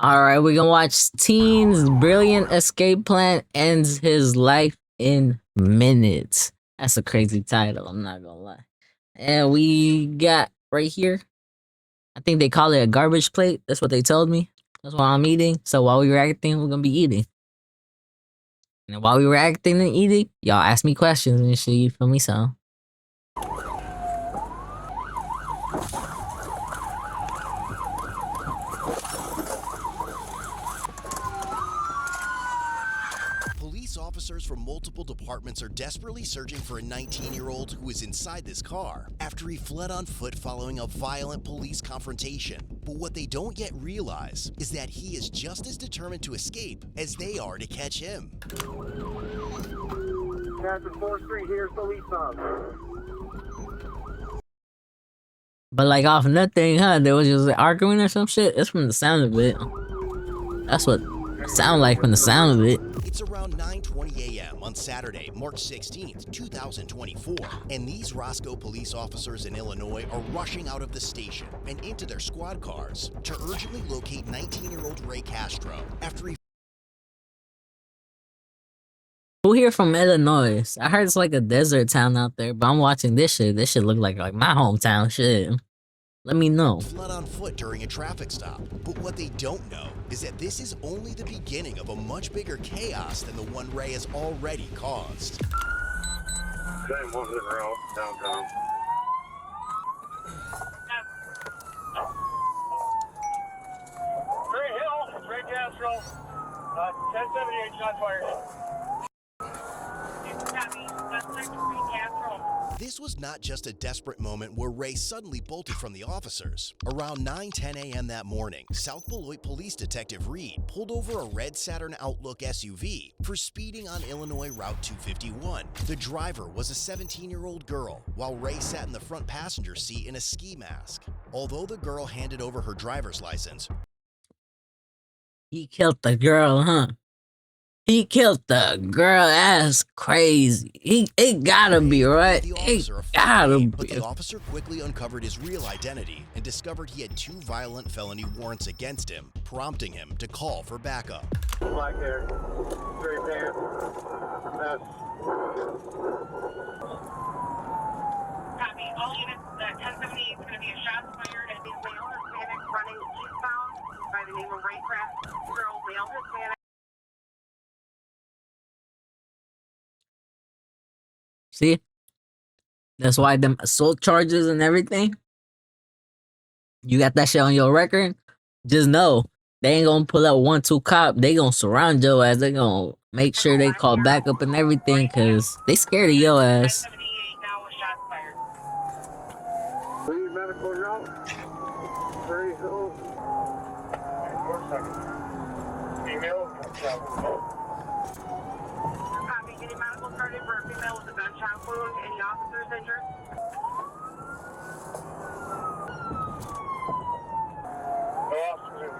All right, we're gonna watch Teen's brilliant escape plan ends his life in minutes. That's a crazy title, I'm not gonna lie. And we got right here, I think they call it a garbage plate. That's what they told me. That's what I'm eating. So while we were acting, we're gonna be eating. And while we were acting and eating, y'all ask me questions and shit, you feel me? So Police officers from multiple departments are desperately searching for a 19-year-old who is inside this car after he fled on foot following a violent police confrontation. But what they don't yet realize is that he is just as determined to escape as they are to catch him. Captain 4th Street, here's police officer. but like off nothing, huh? There was just arguing or some shit. It's from the sound of it. That's what it sound like from the sound of it. It's around 9:20 a.m. on Saturday, March 16th, 2024, and these Roscoe police officers in Illinois are rushing out of the station and into their squad cars to urgently locate 19-year-old Ray Castro after he Who here from Illinois? I heard it's like a desert town out there, but I'm watching this shit. This shit look like my hometown shit. Let me know. fled on foot during a traffic stop. But what they don't know is that this is only the beginning of a much bigger chaos than the one Ray has already caused. Same one in route downtown. Ray Hill, Ray Castro, 1078 shots fired. This was not just a desperate moment where Ray suddenly bolted from the officers. Around 9:10 a.m. that morning, South Beloit Police Detective Reed pulled over a red Saturn Outlook SUV for speeding on Illinois Route 251. The driver was a 17-year-old girl, while Ray sat in the front passenger seat in a ski mask. Although the girl handed over her driver's license, He killed the girl, huh? He killed the girl. That's crazy. It gotta be right. the It officer gotta afraid, but be. the officer quickly uncovered his real identity and discovered he had 2 violent felony warrants against him, prompting him to call for backup. Black hair, straight pants, vest. Copy. All units, 1078 is going to be a shot fired at the male Hispanic running eastbound by the name of Ray Castro, male Hispanic. See? That's why them assault charges and everything. You got that shit on your record. Just know they ain't gonna pull up 1-2 cop. They gonna surround your ass. They gonna make sure they call backup and everything, cause they scared of your ass. 1078 now with shots fired. Please medical route. Ray Hill. 4 seconds. Female. Copy. Getting medical started for a female with a gunshot wound. Any officers injured? No officers.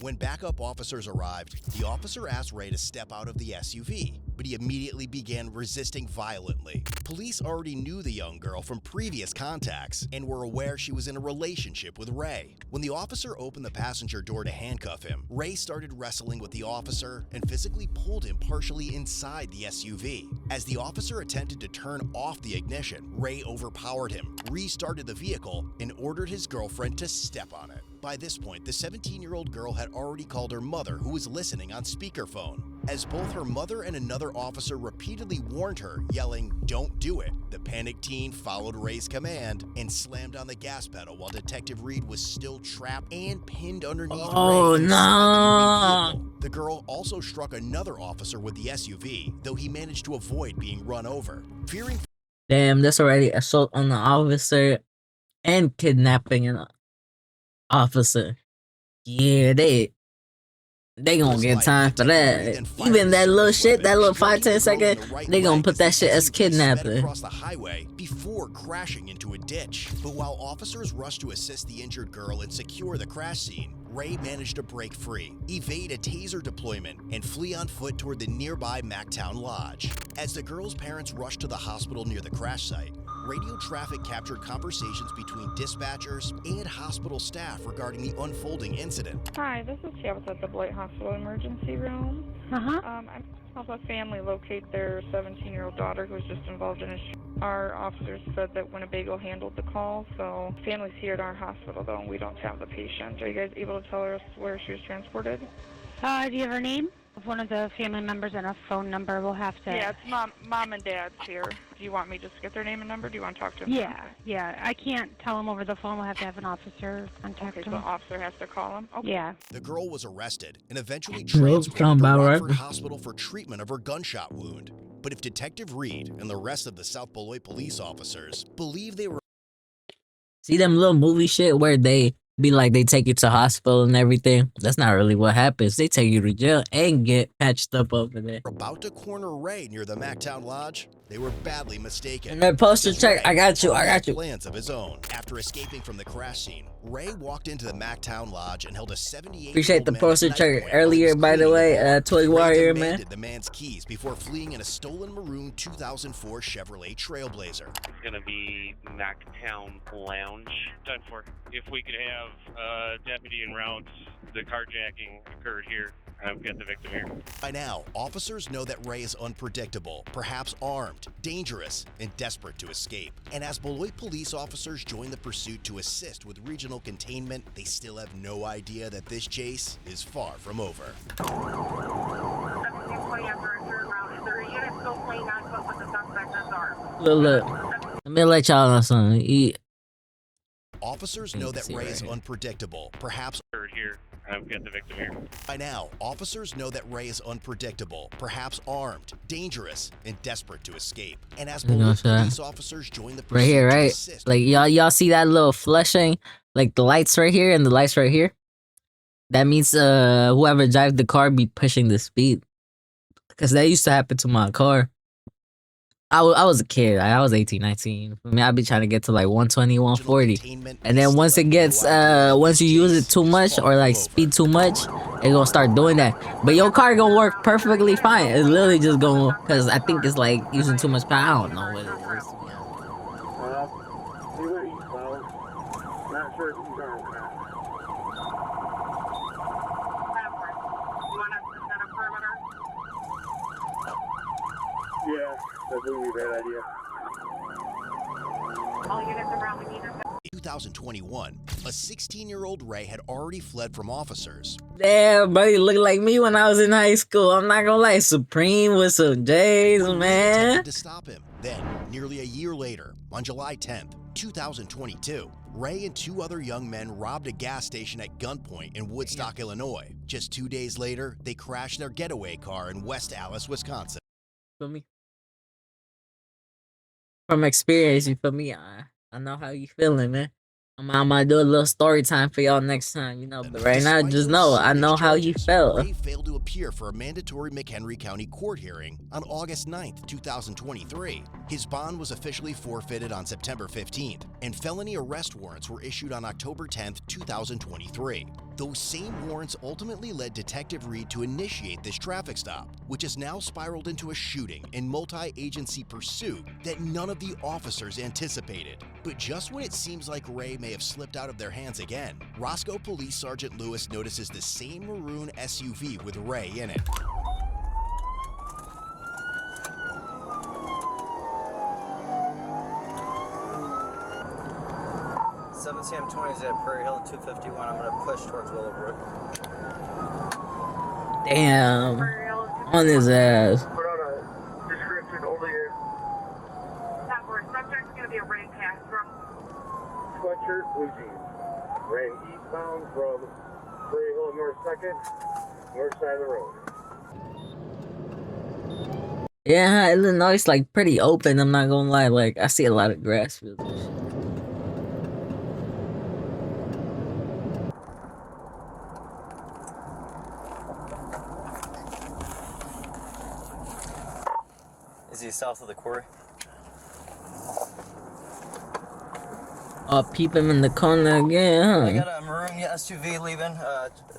When backup officers arrived, the officer asked Ray to step out of the SUV, but he immediately began resisting violently. Police already knew the young girl from previous contacts and were aware she was in a relationship with Ray. When the officer opened the passenger door to handcuff him, Ray started wrestling with the officer and physically pulled him partially inside the SUV. As the officer attempted to turn off the ignition, Ray overpowered him, restarted the vehicle, and ordered his girlfriend to step on it. By this point, the 17-year-old girl had already called her mother, who was listening on speakerphone. As both her mother and another officer repeatedly warned her, yelling, "Don't do it," the panicked teen followed Ray's command and slammed on the gas pedal while Detective Reed was still trapped and pinned underneath Oh, Ray inside the moving no. vehicle. The girl also struck another officer with the SUV, though he managed to avoid being run over. Fearing Damn, that's already assault on the officer and kidnapping an officer. Yeah, they gonna get time for that. Even that little shit, that little 5-10 second, they gonna put that shit as kidnapping. across the highway before crashing into a ditch. But while officers rushed to assist the injured girl and secure the crash scene, Ray managed to break free, evade a taser deployment, and flee on foot toward the nearby Mactown Lodge. As the girl's parents rushed to the hospital near the crash site, radio traffic captured conversations between dispatchers and hospital staff regarding the unfolding incident. Hi, this is Tabitha at the Blight Hospital Emergency Room. I'm help a family locate their 17-year-old daughter who was just involved in a shooting. Our officers said that Winnebago handled the call, so family's here at our hospital, though, and we don't have the patient. Are you guys able to tell us where she was transported? Do you have her name? If one of the family members and a phone number, we'll have to... Yeah, it's mom and dad's here. Do you want me to just get their name and number? Do you want to talk to them? Yeah. I can't tell them over the phone. We'll have to have an officer contact them. So the officer has to call them? Okay. Yeah. The girl was arrested and eventually Nope, transported sound to about right. Rockford Hospital for treatment of her gunshot wound. But if Detective Reed and the rest of the South Beloit police officers believe they were See them little movie shit where they be like they take you to hospital and everything? That's not really what happens. They take you to jail and get patched up over there. about to corner Ray near the Mactown Lodge, they were badly mistaken. And that poster Because check, Ray I got you. had plans of his own. After escaping from the crash scene, Ray walked into the Mactown Lodge and held a 78-year-old Appreciate the man poster at check knife point earlier, while he was by the cleaning way, the bar. Toy Ray Warrior, man. demanded the man's keys before fleeing in a stolen maroon 2004 Chevrolet Trailblazer. It's going to be Mactown Lounge. 10-4. If we could have a deputy en route, the carjacking occurred here. I've got the victim here. By now, officers know that Ray is unpredictable, perhaps armed, dangerous, and desperate to escape. And as Beloit police officers join the pursuit to assist with regional containment, they still have no idea that this chase is far from over. 1720 after a third round. Is there a unit still playing on foot with the suspect as armed? Look. Let me let y'all know something. Officers know that Ray is unpredictable, perhaps Occurred here. I've got the victim here. by now, officers know that Ray is unpredictable, perhaps armed, dangerous, and desperate to escape. And as You know, Beloit sir. police officers join the pursuit Right here, to right? assist Like y'all see that little flashing? Like the lights right here and the lights right here? That means whoever drives the car be pushing the speed. Because that used to happen to my car. I was a kid. I was 18, 19. I mean, I'd be trying to get to like 120, 140. containment, And they then still once have it no gets, idea once you this use chase it too is much far or like from speed over. too much, it gonna start doing that. But your car gonna work perfectly fine. It's literally just gonna, cause I think it's like using too much power. I don't know what it is. See what eastbound. Not sure if he's armed or not. You want us to set a perimeter? Yeah, that's a really bad idea. All units around the meter. In 2021, a 16-year-old Ray had already fled from officers. Damn, buddy, look like me when I was in high school. I'm not gonna lie, Supreme with some J's, Ray man. attempted to stop him. Then, nearly a year later, on July 10th, 2022, Ray and two other young men robbed a gas station at gunpoint in Woodstock, Illinois. Just 2 days later, they crashed their getaway car in West Allis, Wisconsin. Feel me? From experience, you feel me? I know how you feeling, man. I'm gonna do a little story time for y'all next time, you know. But right now, Despite just those know I serious know how you charges, felt. Ray failed to appear for a mandatory McHenry County court hearing on August 9th, 2023. His bond was officially forfeited on September 15th, and felony arrest warrants were issued on October 10th, 2023. Those same warrants ultimately led Detective Reed to initiate this traffic stop, which has now spiraled into a shooting and multi-agency pursuit that none of the officers anticipated. But just when it seems like Ray may have slipped out of their hands again, Roscoe Police Sergeant Lewis notices the same maroon SUV with Ray in it. CM 20's at Prairie Hill 251. I'm going to push towards Willowbrook. Damn, on his ass. Put out a description over here. That word subject's going to be a rain pass from Sweatshirt, blue jeans. Ran eastbound from Prairie Hill North 2nd, north side of the road. Yeah, Illinois is like pretty open. I'm not gonna lie. Like I see a lot of grass fields and shit. Is he south of the quarry? Oh, peep him in the corner again, I huh? got a maroon SUV leaving,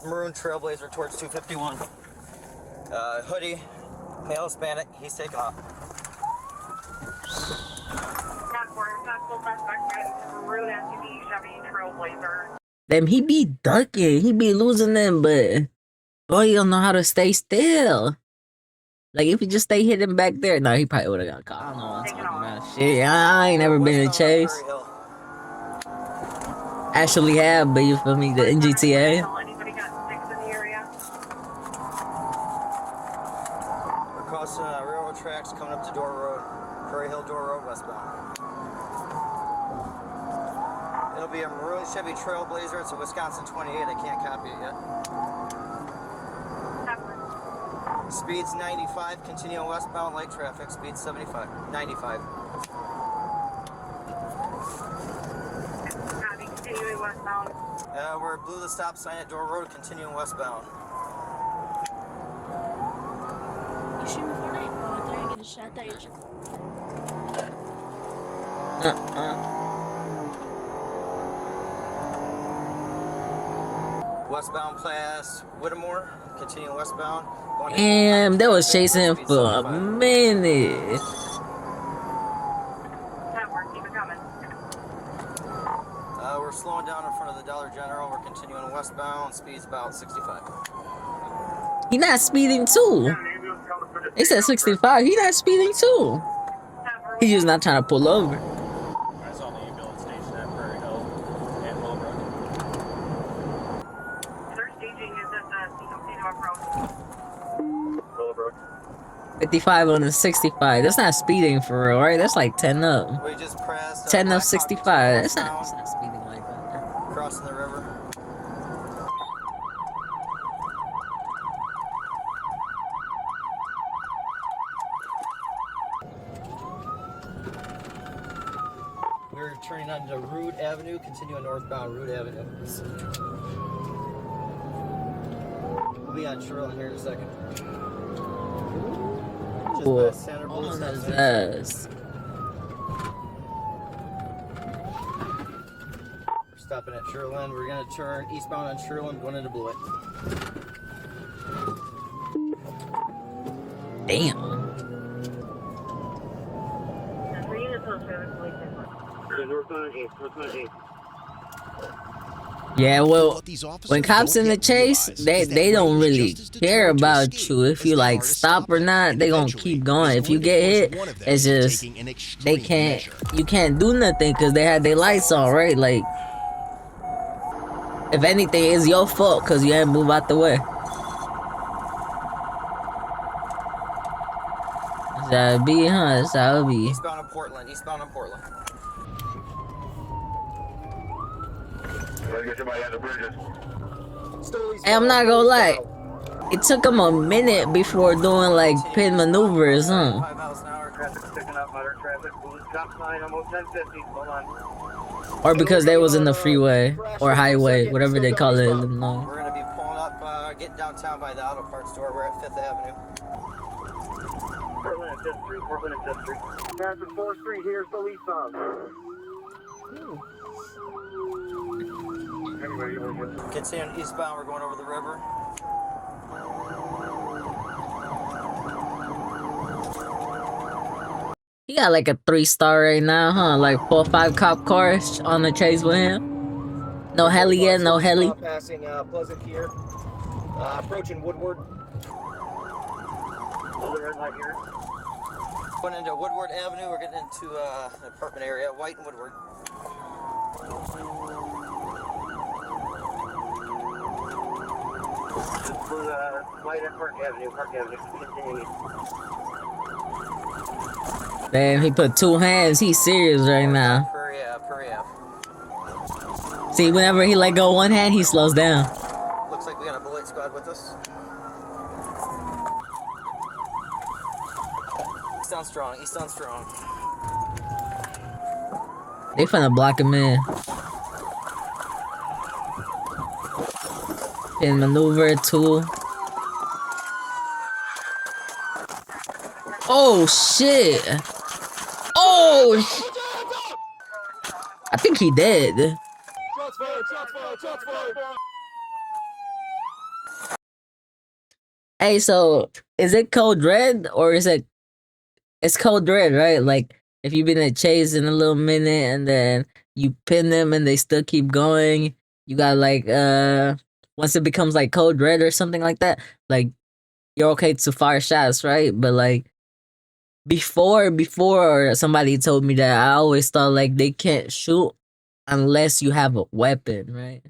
maroon Trailblazer towards 251. Hoodie, male Hispanic, he's taking off. that word suspect in maroon SUV Chevy Trailblazer. Damn, he be ducking. He be losing them, but boy, you don't know how to stay still. Like, if he just stay hidden back there, no, he probably would have got caught. I don't know what I'm Taking talking off. about. Shit, I ain't never been in a chase. Actually have, but you feel me? The NGTA. Anybody got sticks in the area? We're crossing railroad tracks coming up to Door Road, Prairie Hill Door Road westbound. It'll be a maroon Chevy Trailblazer. It's a Wisconsin 28. I can't copy it yet. Speed's 95, continuing westbound, light traffic, speed 75, 95. Copy, continuing westbound. We're blue the stop sign at Door Road, continuing westbound. You shoot me for night, bro. I dare get a shot at you. Westbound past Whittemore, continuing westbound. Damn, they was chasing him for a minute. Network, keep it coming. We're slowing down in front of the Dollar General. We're continuing westbound. Speed's about 65. He not speeding too. They said 65. He not speeding too. He just not trying to pull over. I saw the ambulance station at Prairie Hill and Willowbrook. They're staging is at the Casino approach. Willowbrook. 55 on the 65. That's not speeding for real, right? That's like 10 up. We just pressed 10 up 65. That's not speeding like that. crossing the river. We're turning onto Root Avenue, continuing northbound Root Avenue. We'll be on Sherland here in a second. Just past Center Blue stop sign. Yes. We're stopping at Sherland. We're gonna turn eastbound on Sherland, going into Blewett. Damn. Yeah, well, when cops in the chase, they don't really care about you. If you like stop or not, they gonna keep going. If you get hit, it's just you can't do nothing because they had their lights on, right? Like, if anything, it's your fault because you ain't move out the way. That's how it be, huh? That's how it be. Eastbound on Portland, eastbound on Portland. Let's get somebody on the bridges. Hey, I'm not gonna lie. It took him a minute before doing like pin maneuvers, huh? 5 miles an hour, traffic's picking up, moderate traffic. Stop sign, almost 1050. Hold on. Or because they was in the freeway or highway, whatever they call it. We're gonna be pulling up, getting downtown by the auto parts store. We're at 5th Avenue. Portland and 5th Street, Portland and 5th Street. Passing 4th Street here, still eastbound. Anyway, you want to Continuing eastbound, we're going over the river. He got like a 3-star right now, huh? Like 4 or 5 cop cars on the chase with him. No heli yet, no heli. Passing Pleasant here. Approaching Woodward. red light here? Going into Woodward Avenue, we're getting into an apartment area, White and Woodward. Just for light at Park Avenue, continuing. Damn, he put 2 hands. He's serious right now. Prairie Ave. See, whenever he let go 1 hand, he slows down. Looks like we got a bullet squad with us. Eastbound strong, eastbound strong. They finna block him in. In maneuver 2. Oh shit! Oh! I think he dead. Shots fired, shots fired, shots fired. Hey, so is it code red or is it's code red, right? Like if you've been in a chase in a little minute and then you pin them and they still keep going, you got like once it becomes like code red or something like that, like you're okay to fire shots, right? But like before somebody told me that, I always thought like they can't shoot unless you have a weapon, right?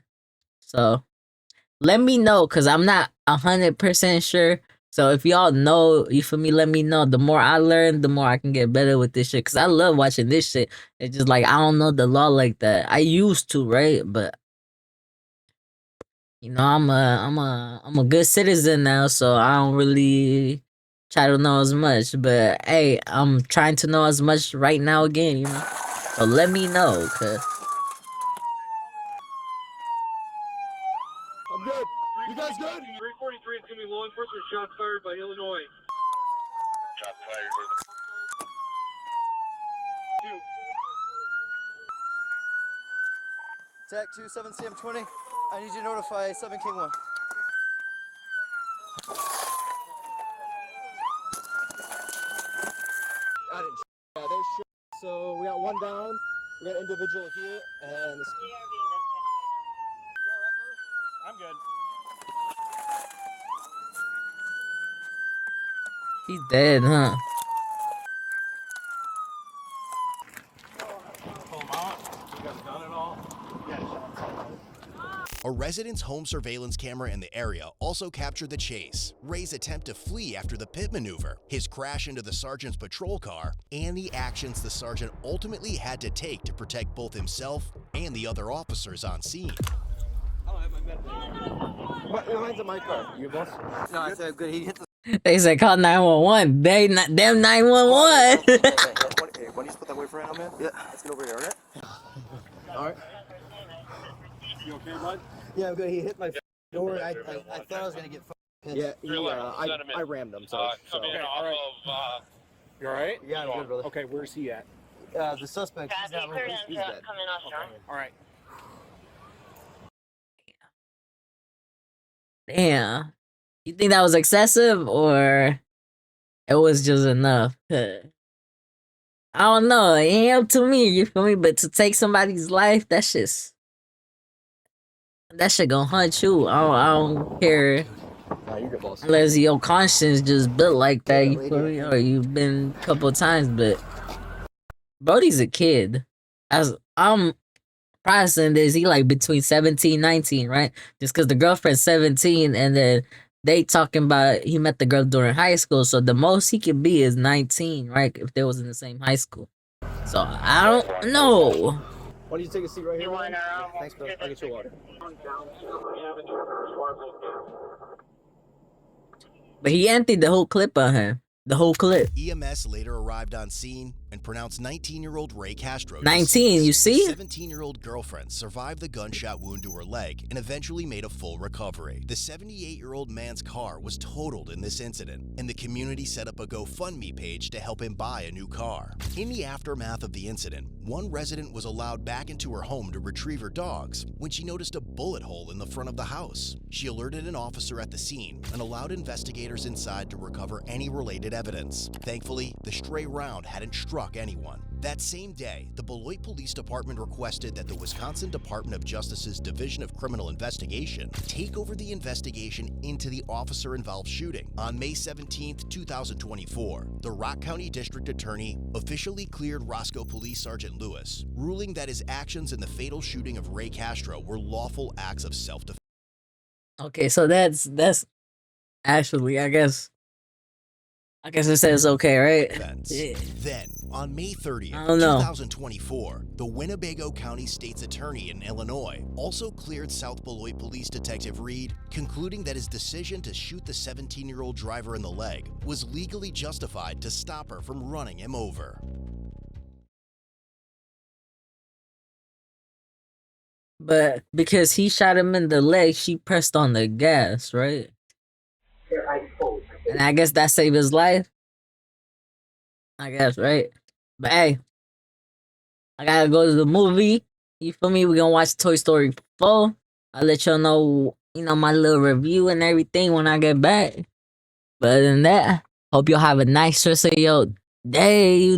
So let me know, cause I'm not 100% sure. So if y'all know, you feel me, let me know. The more I learn, the more I can get better with this shit. Cause I love watching this shit. It's just like I don't know the law like that. I used to, right? But you know, I'm a good citizen now, so I don't really try to know as much. But hey, I'm trying to know as much right now again, you know. So let me know, cause I'm good. You guys good? 343 is going to be law enforcement shots fired by Illinois. Shots fired. TAC 27 CM20. I need you to notify 7 King 1. I didn't. Yeah, there's shit. So we got one down. We got an individual here, and I'm good. he's dead, huh? Pull him out. You guys done it all? A resident's home surveillance camera in the area also captured the chase, Ray's attempt to flee after the pit maneuver, his crash into the sergeant's patrol car, and the actions the sergeant ultimately had to take to protect both himself and the other officers on scene. I don't have my medical. mine's in my car. You boss? No, I said good. He hit the. They said call 911. They not them 911. Hey, why don't you just put that away for right now, man? Yeah. Let's get over here, alright? All right. You okay, bud? Yeah, I'm good. He hit my door. I thought I was gonna get pissed. yeah. I rammed him. So. Coming in off of, You all right? Yeah, I'm good, brother. Okay, where's he at? The suspect, he's not moving. He's dead. All right. Damn. You think that was excessive or it was just enough? I don't know. It ain't up to me, you feel me? But to take somebody's life, that shit gonna hunt you. I don't care Nah, you're good, boss. unless your conscience just built like that, you feel me? Or you've been a couple times, but Brody's a kid. As I'm processing this, he like between 17, 19, right? Just because the girlfriend's 17 and then they talking about he met the girl during high school, so the most he could be is 19, right? If they was in the same high school. So I don't know. Why don't you take a seat right here? Man? Thanks, bro. I'll get you water. But he emptied the whole clip on him. The whole clip. EMS later arrived on scene and pronounced 19-year-old Ray Castro 19, you see? 17-year-old girlfriend survived the gunshot wound to her leg and eventually made a full recovery. The 78-year-old man's car was totaled in this incident, and the community set up a GoFundMe page to help him buy a new car. In the aftermath of the incident, one resident was allowed back into her home to retrieve her dogs when she noticed a bullet hole in the front of the house. She alerted an officer at the scene and allowed investigators inside to recover any related evidence. Thankfully, the stray round hadn't struck anyone. That same day, the Beloit Police Department requested that the Wisconsin Department of Justice's Division of Criminal Investigation take over the investigation into the officer-involved shooting. On May 17, 2024, the Rock County District Attorney officially cleared Roscoe Police Sergeant Lewis, ruling that his actions in the fatal shooting of Ray Castro were lawful acts of self-defense. Okay, so that's actually, I guess it says okay, right? Yeah. Then, on May 30th, I don't know. 2024, the Winnebago County State's Attorney in Illinois also cleared South Beloit Police Detective Reed, concluding that his decision to shoot the 17-year-old driver in the leg was legally justified to stop her from running him over. But because he shot him in the leg, she pressed on the gas, right? And I guess that saved his life. I guess, right? But hey, I gotta go to the movie. You feel me? We're gonna watch Toy Story 4. I'll let y'all know, my little review and everything when I get back. But other than that, hope y'all have a nice rest of your day.